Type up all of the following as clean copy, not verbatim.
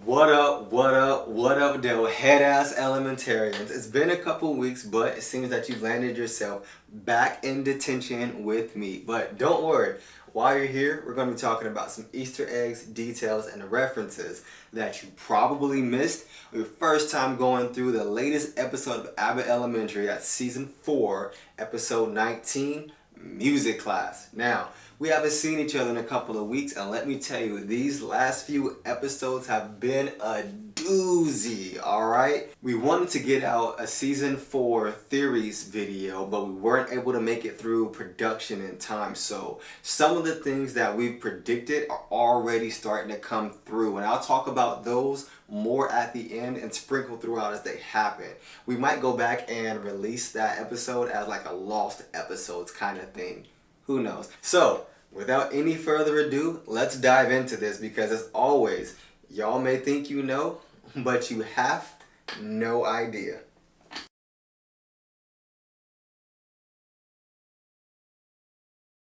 What up, though, Head Ass Elementarians? It's been a couple weeks, but it seems that you've landed yourself back in detention with me. But don't worry, while you're here, we're going to be talking about some Easter eggs, details, and references that you probably missed your first time going through the latest episode of Abbott Elementary. That's season 4, episode 19, music class. Now, we haven't seen each other in a couple of weeks, and let me tell you, these last few episodes have been a doozy, alright? We wanted to get out a season 4 theories video, but we weren't able to make it through production in time, so some of the things that we've predicted are already starting to come through, and I'll talk about those more at the end and sprinkle throughout as they happen. We might go back and release that episode as like a lost episodes kind of thing. Who knows? So, without any further ado, let's dive into this because as always, y'all may think you know, but you have no idea.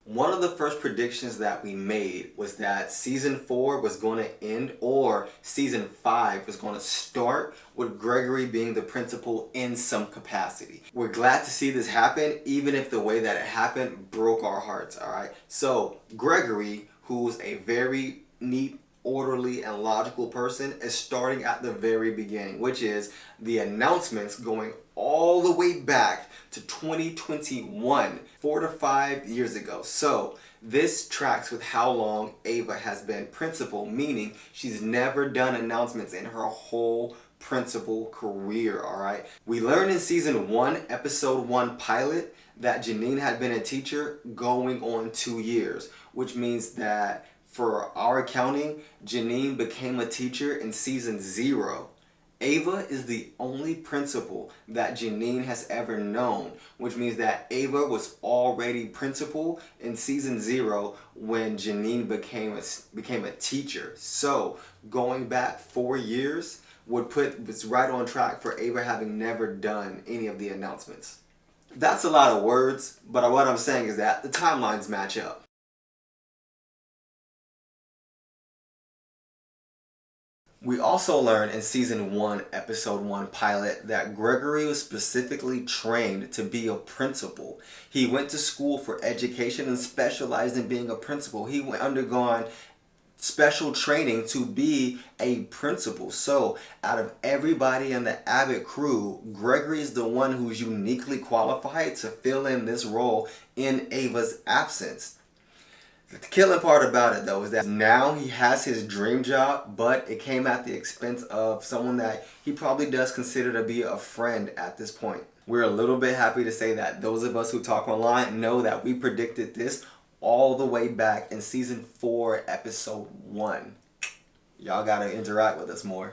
One of the first predictions that we made was that season 4 was going to end or season 5 was going to start with Gregory being the principal in some capacity. We're glad to see this happen, even if the way that it happened broke our hearts, alright? So, Gregory, who's a very neat, orderly, and logical person, is starting at the very beginning, which is the announcements going all the way back to 2021, 4 to 5 years ago. So this tracks with how long Ava has been principal, meaning she's never done announcements in her whole principal career, alright? We learned in season 1, episode 1 pilot, that Janine had been a teacher going on 2 years, which means that for our accounting, Janine became a teacher in season 0. Ava is the only principal that Janine has ever known, which means that Ava was already principal in season 0 when Janine became a teacher. So going back 4 years would put us right on track for Ava having never done any of the announcements. That's a lot of words, but what I'm saying is that the timelines match up. We also learned in season 1, episode 1 pilot that Gregory was specifically trained to be a principal. He went to school for education and specialized in being a principal. He undergone special training to be a principal. So out of everybody in the Abbott crew, Gregory is the one who's uniquely qualified to fill in this role in Ava's absence. The killing part about it though is that now he has his dream job, but it came at the expense of someone that he probably does consider to be a friend at this point. We're a little bit happy to say that those of us who talk online know that we predicted this all the way back in season 4, episode 1. Y'all gotta interact with us more.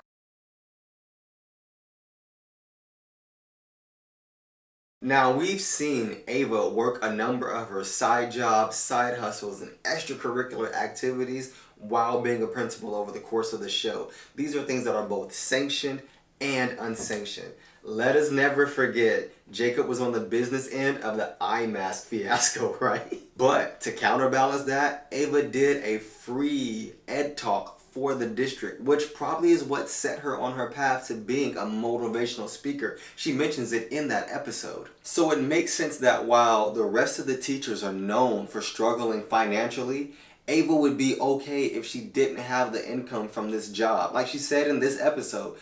Now, we've seen Ava work a number of her side jobs, side hustles, and extracurricular activities while being a principal over the course of the show. These are things that are both sanctioned and unsanctioned. Let us never forget, Jacob was on the business end of the eye mask fiasco, right? But to counterbalance that, Ava did a free ed talk for the district, which probably is what set her on her path to being a motivational speaker. She mentions it in that episode. So it makes sense that while the rest of the teachers are known for struggling financially, Ava would be okay if she didn't have the income from this job. Like she said in this episode,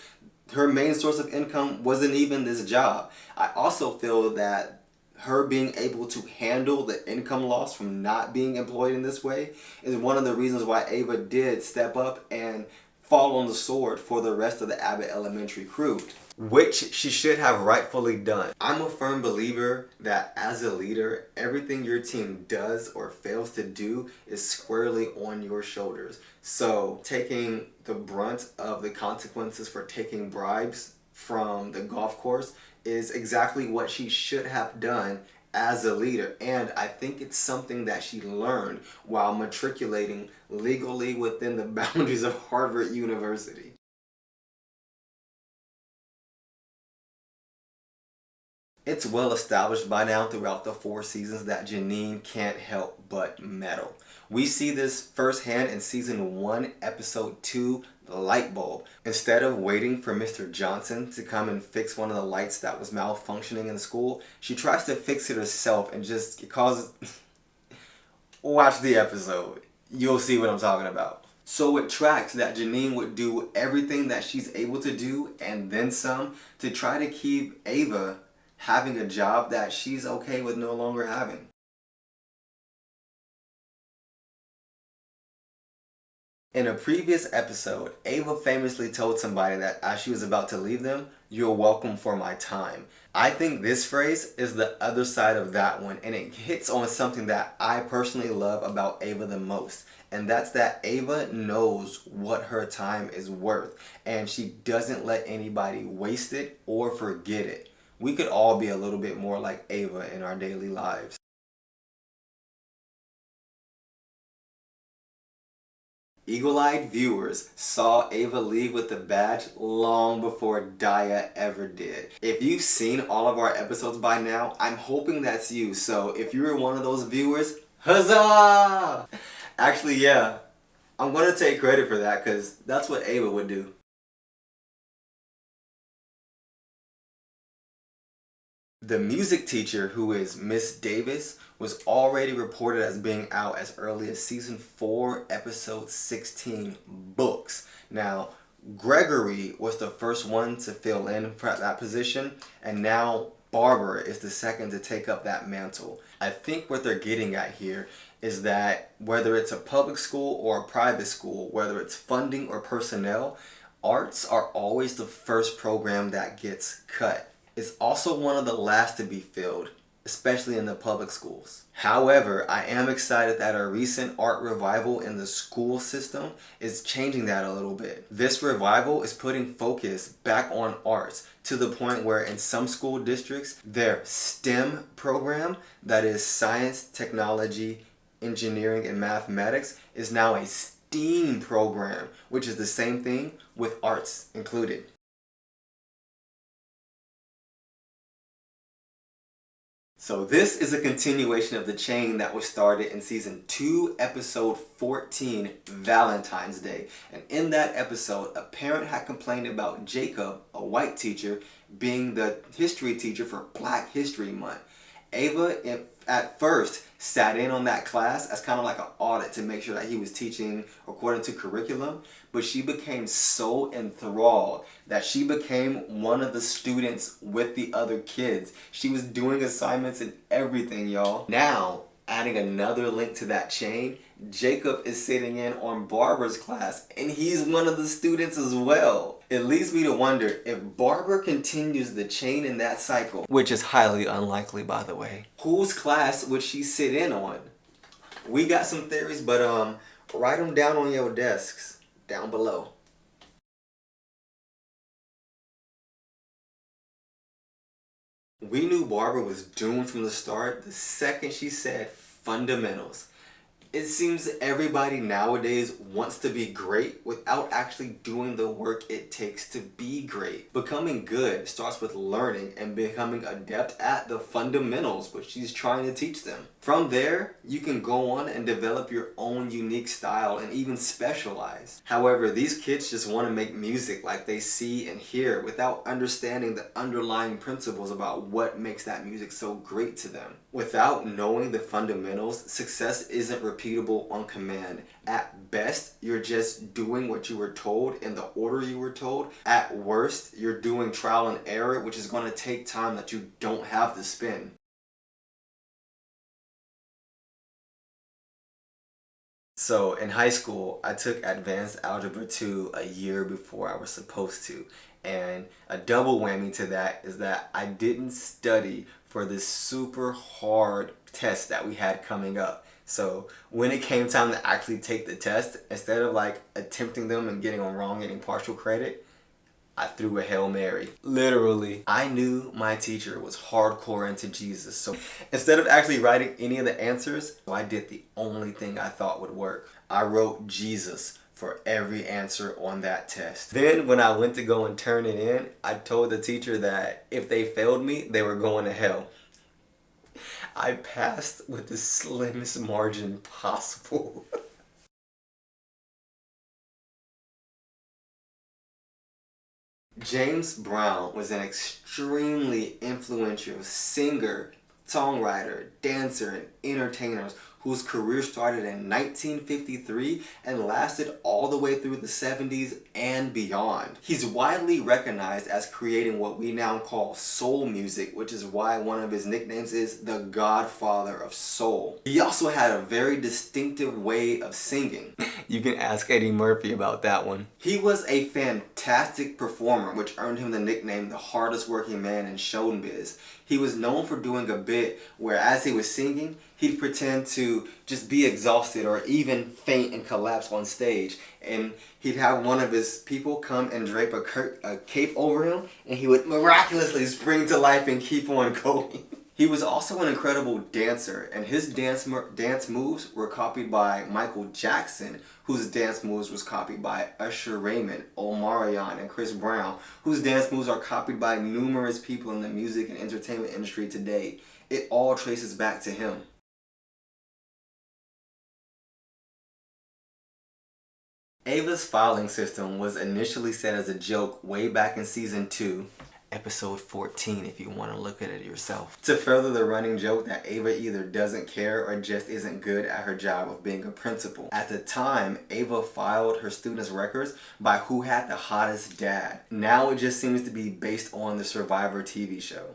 her main source of income wasn't even this job. I also feel that her being able to handle the income loss from not being employed in this way is one of the reasons why Ava did step up and fall on the sword for the rest of the Abbott Elementary crew, which she should have rightfully done. I'm a firm believer that as a leader, everything your team does or fails to do is squarely on your shoulders. So taking the brunt of the consequences for taking bribes from the golf course is exactly what she should have done as a leader, and I think it's something that she learned while matriculating legally within the boundaries of Harvard University. It's well established by now throughout the 4 seasons that Janine can't help but metal. We see this firsthand in season 1, episode 2, The Light Bulb. Instead of waiting for Mr. Johnson to come and fix one of the lights that was malfunctioning in the school, she tries to fix it herself and it causes... Watch the episode. You'll see what I'm talking about. So it tracks that Janine would do everything that she's able to do and then some to try to keep Ava having a job that she's okay with no longer having. In a previous episode, Ava famously told somebody that as she was about to leave them, "You're welcome for my time." I think this phrase is the other side of that one, and it hits on something that I personally love about Ava the most. And that's that Ava knows what her time is worth, and she doesn't let anybody waste it or forget it. We could all be a little bit more like Ava in our daily lives. Eagle-eyed viewers saw Ava leave with the badge long before Daya ever did. If you've seen all of our episodes by now, I'm hoping that's you. So if you're one of those viewers, huzzah! Actually, yeah, I'm going to take credit for that because that's what Ava would do. The music teacher, who is Miss Davis, was already reported as being out as early as season 4, episode 16, Books. Now, Gregory was the first one to fill in for that position, and now Barbara is the second to take up that mantle. I think what they're getting at here is that whether it's a public school or a private school, whether it's funding or personnel, arts are always the first program that gets cut. It's also one of the last to be filled, especially in the public schools. However, I am excited that a recent art revival in the school system is changing that a little bit. This revival is putting focus back on arts to the point where in some school districts, their STEM program, that is science, technology, engineering, and mathematics, is now a STEAM program, which is the same thing with arts included. So this is a continuation of the chain that was started in season 2, episode 14, Valentine's Day. And in that episode, a parent had complained about Jacob, a white teacher, being the history teacher for Black History Month. Ava, at first, sat in on that class as kind of like an audit to make sure that he was teaching according to curriculum, but she became so enthralled that she became one of the students with the other kids. She was doing assignments and everything, y'all. Now, adding another link to that chain, Jacob is sitting in on Barbara's class, and he's one of the students as well. It leads me to wonder if Barbara continues the chain in that cycle, which is highly unlikely, by the way, whose class would she sit in on? We got some theories, but write them down on your desks down below. We knew Barbara was doomed from the start the second she said fundamentals. It seems everybody nowadays wants to be great without actually doing the work it takes to be great. Becoming good starts with learning and becoming adept at the fundamentals, which she's trying to teach them. From there, you can go on and develop your own unique style and even specialize. However, these kids just want to make music like they see and hear without understanding the underlying principles about what makes that music so great to them. Without knowing the fundamentals, success isn't repeatable on command. At best, you're just doing what you were told in the order you were told. At worst, you're doing trial and error, which is going to take time that you don't have to spend. So in high school, I took Advanced Algebra 2 a year before I was supposed to. And a double whammy to that is that I didn't study for this super hard test that we had coming up. So when it came time to actually take the test, instead of like attempting them and getting them wrong, getting partial credit, I threw a Hail Mary. Literally. I knew my teacher was hardcore into Jesus. So instead of actually writing any of the answers, I did the only thing I thought would work. I wrote Jesus for every answer on that test. Then when I went to go and turn it in, I told the teacher that if they failed me, they were going to hell. I passed with the slimmest margin possible. James Brown was an extremely influential singer, songwriter, dancer, and entertainer whose career started in 1953 and lasted all the way through the 70s and beyond. He's widely recognized as creating what we now call soul music, which is why one of his nicknames is the Godfather of Soul. He also had a very distinctive way of singing. You can ask Eddie Murphy about that one. He was a fantastic performer, which earned him the nickname the hardest working man in showbiz. He was known for doing a bit where as he was singing, he'd pretend to just be exhausted or even faint and collapse on stage. And he'd have one of his people come and drape a cape over him, and he would miraculously spring to life and keep on going. He was also an incredible dancer, and his dance moves were copied by Michael Jackson, whose dance moves was copied by Usher Raymond, Omarion, and Chris Brown, whose dance moves are copied by numerous people in the music and entertainment industry today. It all traces back to him. Ava's filing system was initially set as a joke way back in season 2, episode 14 if you want to look at it yourself, to further the running joke that Ava either doesn't care or just isn't good at her job of being a principal. At the time, Ava filed her students' records by who had the hottest dad. Now it just seems to be based on the Survivor TV show.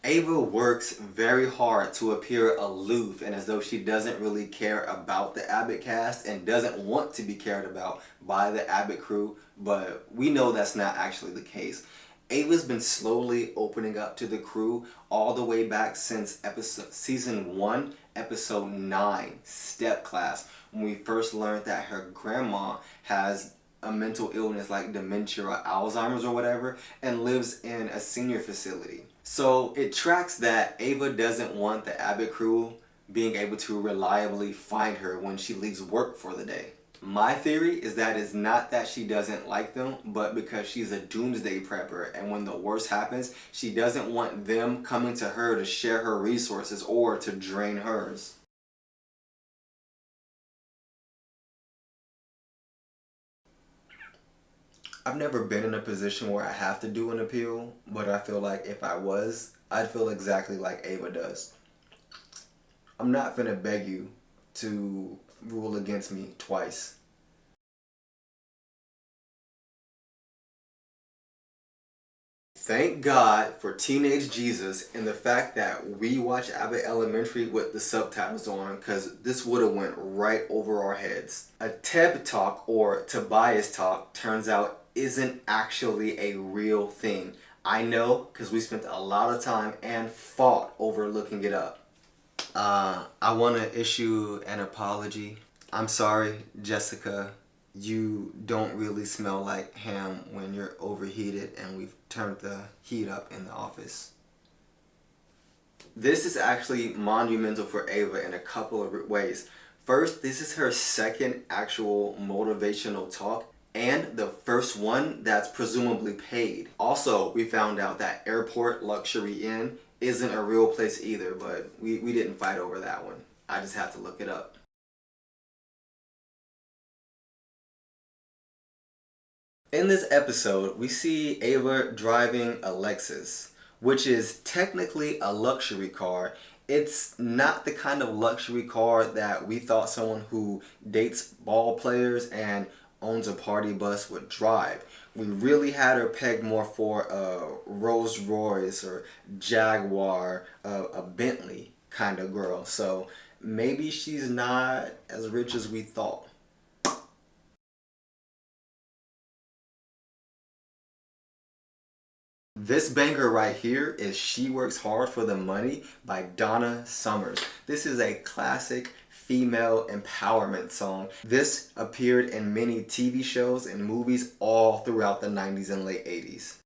Ava works very hard to appear aloof and as though she doesn't really care about the Abbott cast and doesn't want to be cared about by the Abbott crew, but we know that's not actually the case. Ava's been slowly opening up to the crew all the way back since season 1, episode 9, Step Class, when we first learned that her grandma has a mental illness like dementia or Alzheimer's or whatever and lives in a senior facility. So it tracks that Ava doesn't want the Abbott crew being able to reliably find her when she leaves work for the day. My theory is that it's not that she doesn't like them, but because she's a doomsday prepper, and when the worst happens, she doesn't want them coming to her to share her resources or to drain hers. I've never been in a position where I have to do an appeal, but I feel like if I was, I'd feel exactly like Ava does. I'm not finna beg you to rule against me twice. Thank God for Teenage Jesus and the fact that we watch Abbott Elementary with the subtitles on, because this would have went right over our heads. A TEB talk or Tobias talk turns out isn't actually a real thing. I know because we spent a lot of time and fought over looking it up. I want to issue an apology. I'm sorry, Jessica. You don't really smell like ham when you're overheated and we've turned the heat up in the office. This is actually monumental for Ava in a couple of ways. First, this is her second actual motivational talk and the first one that's presumably paid. Also, we found out that Airport Luxury Inn isn't a real place either, but we didn't fight over that one. I just had to look it up. In this episode, we see Ava driving a Lexus, which is technically a luxury car. It's not the kind of luxury car that we thought someone who dates ball players and owns a party bus would drive. We really had her pegged more for a Rolls Royce or Jaguar, a Bentley kind of girl. So maybe she's not as rich as we thought. This banger right here is She Works Hard for the Money by Donna Summers. This is a classic female empowerment song. This appeared in many TV shows and movies all throughout the 90s and late 80s.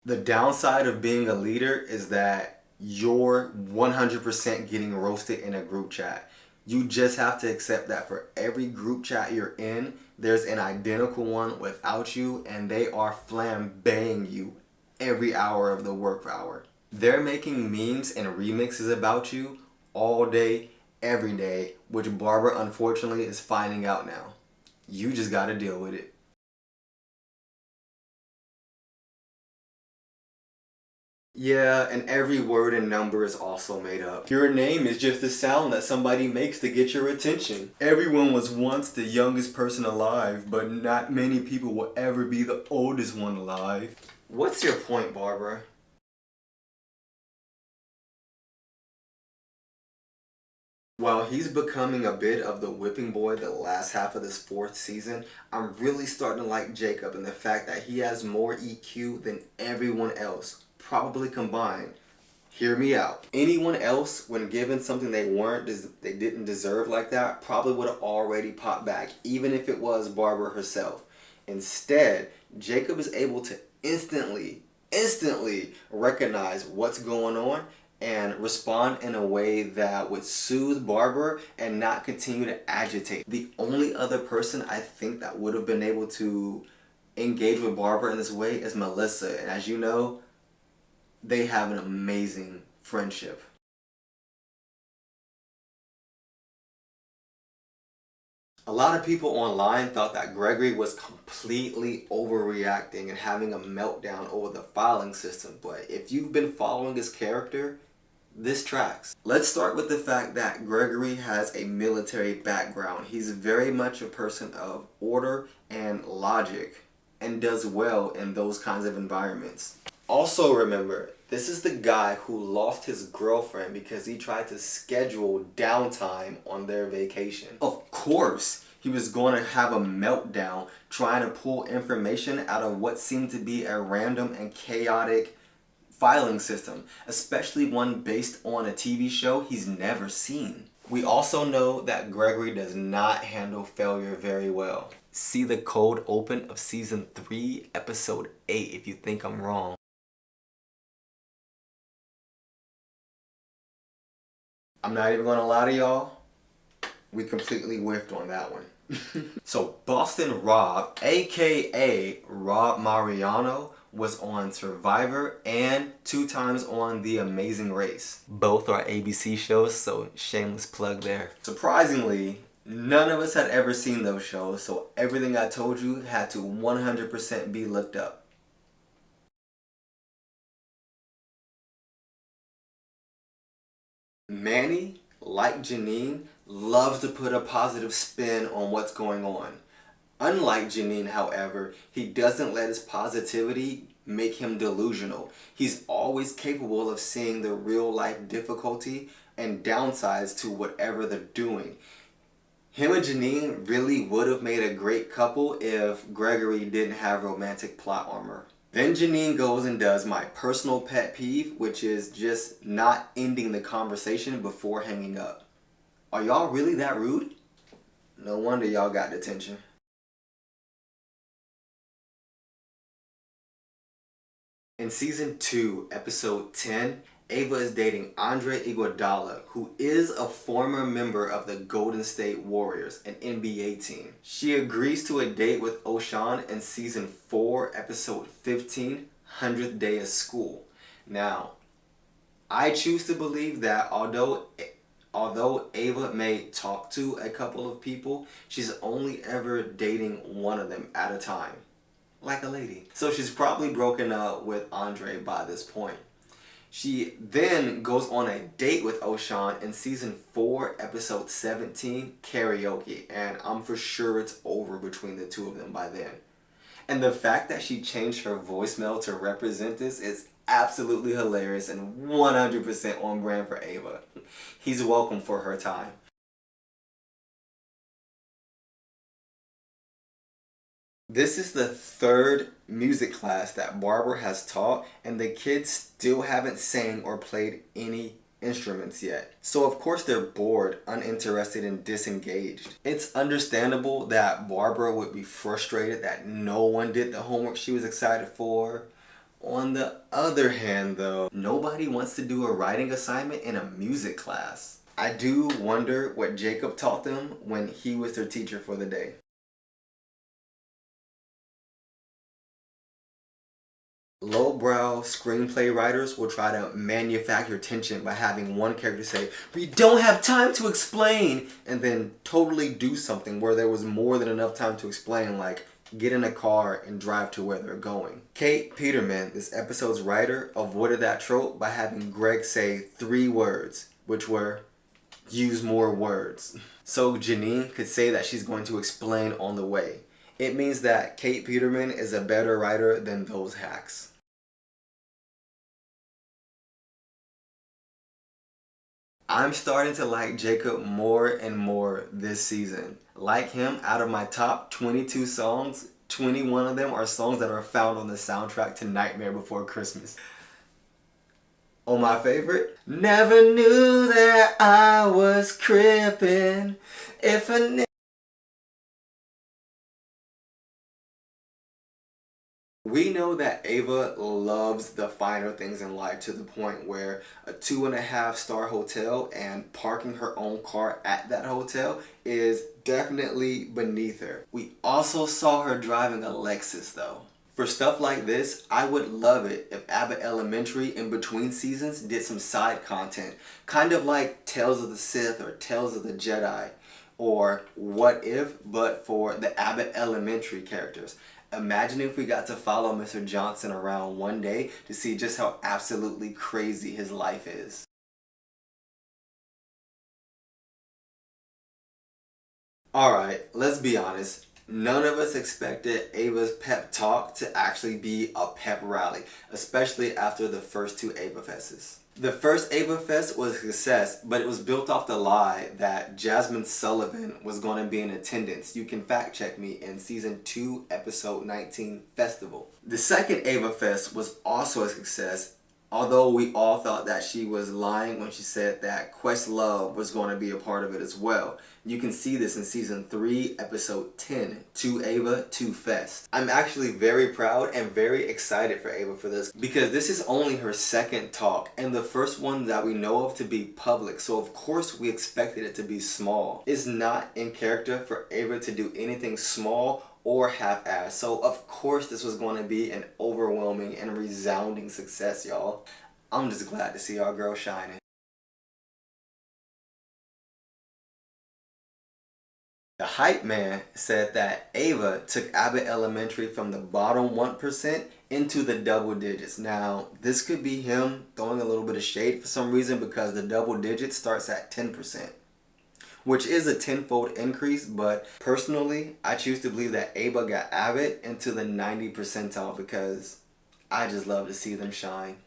The downside of being a leader is that you're 100% getting roasted in a group chat. You just have to accept that for every group chat you're in, There's an identical one without you, and they are flambeing you every hour of the work hour. They're making memes and remixes about you all day, every day, which Barbara unfortunately is finding out now. You just gotta deal with it. Yeah, and every word and number is also made up. Your name is just a sound that somebody makes to get your attention. Everyone was once the youngest person alive, but not many people will ever be the oldest one alive. What's your point, Barbara? While he's becoming a bit of the whipping boy the last half of this fourth season, I'm really starting to like Jacob and the fact that he has more EQ than everyone else, probably combined. Hear me out. Anyone else, when given something they didn't deserve like that, probably would have already popped back, even if it was Barbara herself. Instead, Jacob is able to instantly recognize what's going on and respond in a way that would soothe Barbara and not continue to agitate. The only other person I think that would have been able to engage with Barbara in this way is Melissa. And as you know, they have an amazing friendship. A lot of people online thought that Gregory was completely overreacting and having a meltdown over the filing system, but if you've been following his character, this tracks. Let's start with the fact that Gregory has a military background. He's very much a person of order and logic and does well in those kinds of environments. Also remember, this is the guy who lost his girlfriend because he tried to schedule downtime on their vacation. Of course, he was going to have a meltdown trying to pull information out of what seemed to be a random and chaotic filing system, especially one based on a TV show he's never seen. We also know that Gregory does not handle failure very well. See the cold open of season 3, episode 8 if you think I'm wrong. I'm not even gonna lie to y'all, we completely whiffed on that one. So Boston Rob, aka Rob Mariano, was on Survivor and 2 times on The Amazing Race. Both are ABC shows, so shameless plug there. Surprisingly, none of us had ever seen those shows, so everything I told you had to 100% be looked up. Manny, like Janine, loves to put a positive spin on what's going on. Unlike Janine, however, he doesn't let his positivity make him delusional. He's always capable of seeing the real life difficulty and downsides to whatever they're doing. Him and Janine really would have made a great couple if Gregory didn't have romantic plot armor. Then Janine goes and does my personal pet peeve, which is just not ending the conversation before hanging up. Are y'all really that rude? No wonder y'all got detention. In season 2, episode 10, Ava is dating Andre Iguodala, who is a former member of the Golden State Warriors, an NBA team. She agrees to a date with O'Shawn in season 4, episode 15, 100th Day of School. Now, I choose to believe that although Ava may talk to a couple of people, she's only ever dating one of them at a time. Like a lady. So she's probably broken up with Andre by this point. She then goes on a date with O'Shawn in season 4, episode 17, Karaoke, and I'm for sure it's over between the two of them by then. And the fact that she changed her voicemail to represent this is absolutely hilarious and 100% on brand for Ava. He's welcome for her time. This is the 3rd music class that Barbara has taught, and the kids still haven't sang or played any instruments yet. So of course they're bored, uninterested, and disengaged. It's understandable that Barbara would be frustrated that no one did the homework she was excited for. On the other hand though, nobody wants to do a writing assignment in a music class. I do wonder what Jacob taught them when he was their teacher for the day. Lowbrow screenplay writers will try to manufacture tension by having one character say, "We don't have time to explain," and then totally do something where there was more than enough time to explain, like get in a car and drive to where they're going. Kate Peterman, this episode's writer, avoided that trope by having Greg say 3 words, which were, "Use more words." So Janine could say that she's going to explain on the way. It means that Kate Peterman is a better writer than those hacks. I'm starting to like Jacob more and more this season. Like him, out of my top 22 songs, 21 of them are songs that are found on the soundtrack to Nightmare Before Christmas. On my favorite, never knew that I was crippin'. If a We know that Ava loves the finer things in life to the point where a 2.5-star hotel and parking her own car at that hotel is definitely beneath her. We also saw her driving a Lexus though. For stuff like this, I would love it if Abbott Elementary in between seasons did some side content, kind of like Tales of the Sith or Tales of the Jedi, or What If, but for the Abbott Elementary characters. Imagine if we got to follow Mr. Johnson around one day to see just how absolutely crazy his life is. Alright, let's be honest. None of us expected Ava's pep talk to actually be a pep rally, especially after the first 2 Ava Fests. The first Ava Fest was a success, but it was built off the lie that Jasmine Sullivan was going to be in attendance. You can fact check me in season 2, episode 19, Festival. The second Ava Fest was also a success, although we all thought that she was lying when she said that Questlove was going to be a part of it as well. You can see this in season 3, episode 10, 2 Ava, 2 Fest. I'm actually very proud and very excited for Ava for this because this is only her second talk and the first one that we know of to be public, so of course we expected it to be small. It's not in character for Ava to do anything small or half-assed, so of course this was going to be an overwhelming and resounding success, y'all. I'm just glad to see our girl shining. The hype man said that Ava took Abbott Elementary from the bottom 1% into the double digits. Now, this could be him throwing a little bit of shade for some reason because the double digits starts at 10%, which is a tenfold increase, but personally, I choose to believe that Ava got Abbott into the 90 percentile because I just love to see them shine.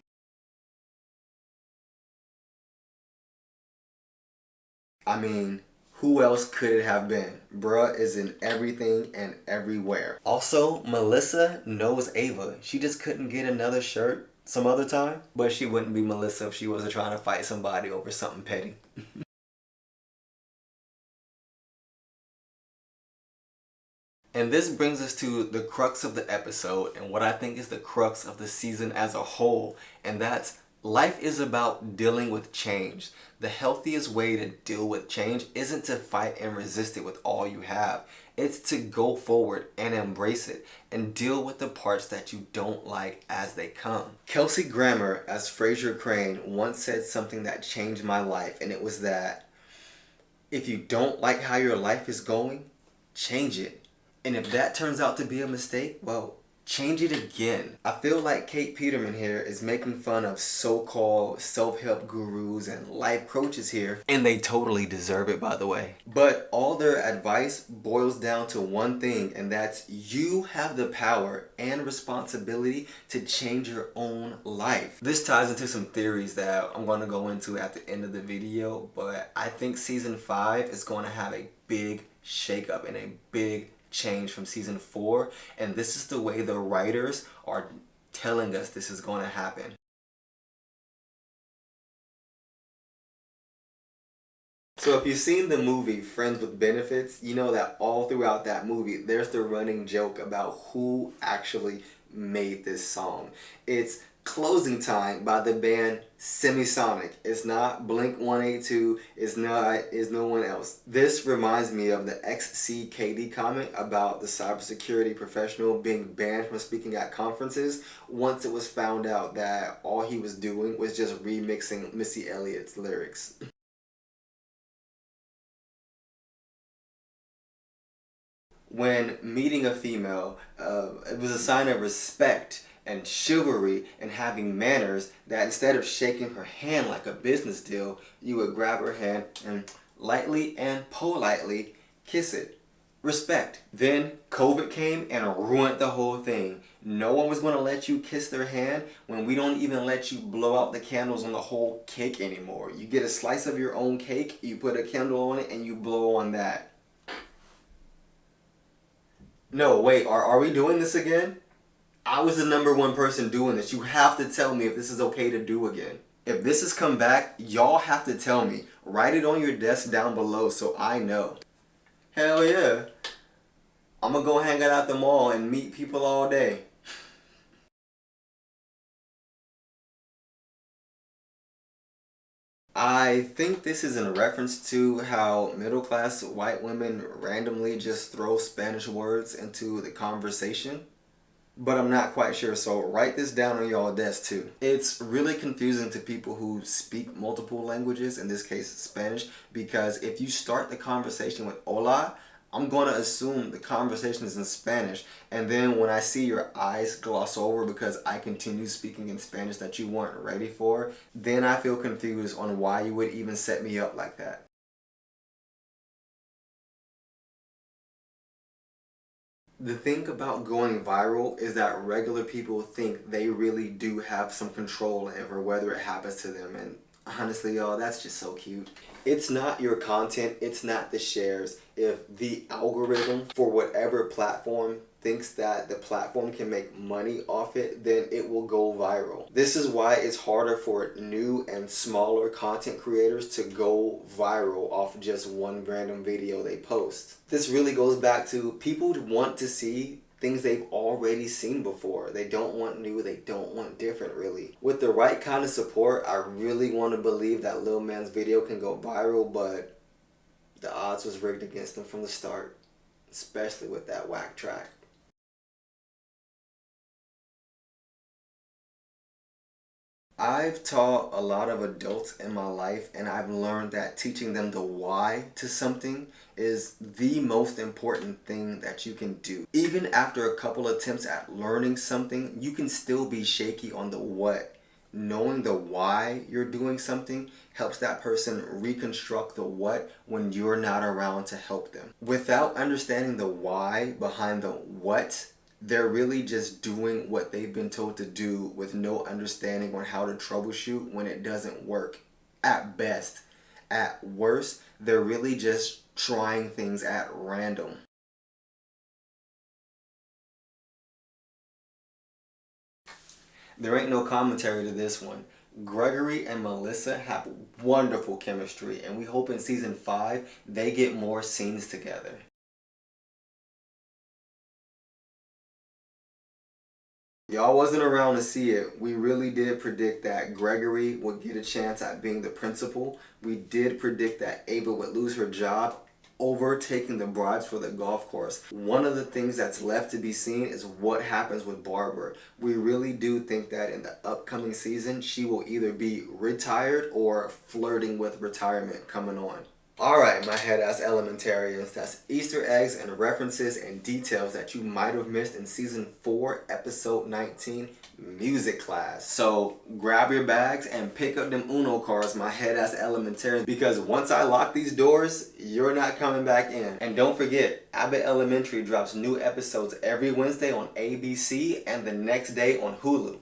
I mean, who else could it have been? Bruh is in everything and everywhere. Also, Melissa knows Ava. She just couldn't get another shirt some other time. But she wouldn't be Melissa if she wasn't trying to fight somebody over something petty. And this brings us to the crux of the episode and what I think is the crux of the season as a whole. And that's life is about dealing with change. The healthiest way to deal with change isn't to fight and resist it with all you have. It's to go forward and embrace it and deal with the parts that you don't like as they come. Kelsey Grammer as Fraser Crane once said something that changed my life, and it was that if you don't like how your life is going, change it. And if that turns out to be a mistake, well, change it again. I feel like Kate Peterman here is making fun of so-called self-help gurus and life coaches here. And they totally deserve it, by the way. But all their advice boils down to one thing, and that's you have the power and responsibility to change your own life. This ties into some theories that I'm going to go into at the end of the video, but I think season 5 is going to have a big shakeup and a big change from season 4, and this is the way the writers are telling us this is going to happen. So if you've seen the movie Friends with Benefits, you know that all throughout that movie there's the running joke about who actually made this song. It's Closing Time by the band Semisonic. It's not Blink 182. It's no one else. This reminds me of the XCKD comment about the cybersecurity professional being banned from speaking at conferences once it was found out that all he was doing was just remixing Missy Elliott's lyrics. When meeting a female, it was a sign of respect and chivalry and having manners that instead of shaking her hand like a business deal, you would grab her hand and lightly and politely kiss it. Respect. Then COVID came and ruined the whole thing. No one was going to let you kiss their hand when we don't even let you blow out the candles on the whole cake anymore. You get a slice of your own cake, you put a candle on it, and you blow on that. No, wait, are we doing this again? I was the #1 person doing this. You have to tell me if this is okay to do again. If this has come back, y'all have to tell me. Write it on your desk down below so I know. Hell yeah. I'm gonna go hang out at the mall and meet people all day. I think this is in reference to how middle-class white women randomly just throw Spanish words into the conversation. But I'm not quite sure, so write this down on y'all desk too. It's really confusing to people who speak multiple languages, in this case Spanish, because if you start the conversation with hola, I'm going to assume the conversation is in Spanish, and then when I see your eyes gloss over because I continue speaking in Spanish that you weren't ready for, then I feel confused on why you would even set me up like that. The thing about going viral is that regular people think they really do have some control over whether it happens to them, and honestly y'all, that's just so cute. It's not your content, it's not the shares. If the algorithm for whatever platform thinks that the platform can make money off it, then it will go viral. This is why it's harder for new and smaller content creators to go viral off just one random video they post. This really goes back to people want to see things they've already seen before. They don't want new, they don't want different really. With the right kind of support, I really want to believe that Lil Man's video can go viral, but the odds was rigged against him from the start, especially with that whack track. I've taught a lot of adults in my life, and I've learned that teaching them the why to something is the most important thing that you can do. Even after a couple attempts at learning something, you can still be shaky on the what. Knowing the why you're doing something helps that person reconstruct the what when you're not around to help them. Without understanding the why behind the what, they're really just doing what they've been told to do with no understanding on how to troubleshoot when it doesn't work. At best. At worst, they're really just trying things at random. There ain't no commentary to this one. Gregory and Melissa have wonderful chemistry, and we hope in season 5 they get more scenes together. Y'all wasn't around to see it. We really did predict that Gregory would get a chance at being the principal. We did predict that Ava would lose her job over taking the bribes for the golf course. One of the things that's left to be seen is what happens with Barbara. We really do think that in the upcoming season, she will either be retired or flirting with retirement coming on. Alright, my head ass elementarians, that's Easter eggs and references and details that you might have missed in season 4, episode 19, music class. So grab your bags and pick up them Uno cards, my head ass elementarians, because once I lock these doors, you're not coming back in. And don't forget, Abbott Elementary drops new episodes every Wednesday on ABC and the next day on Hulu.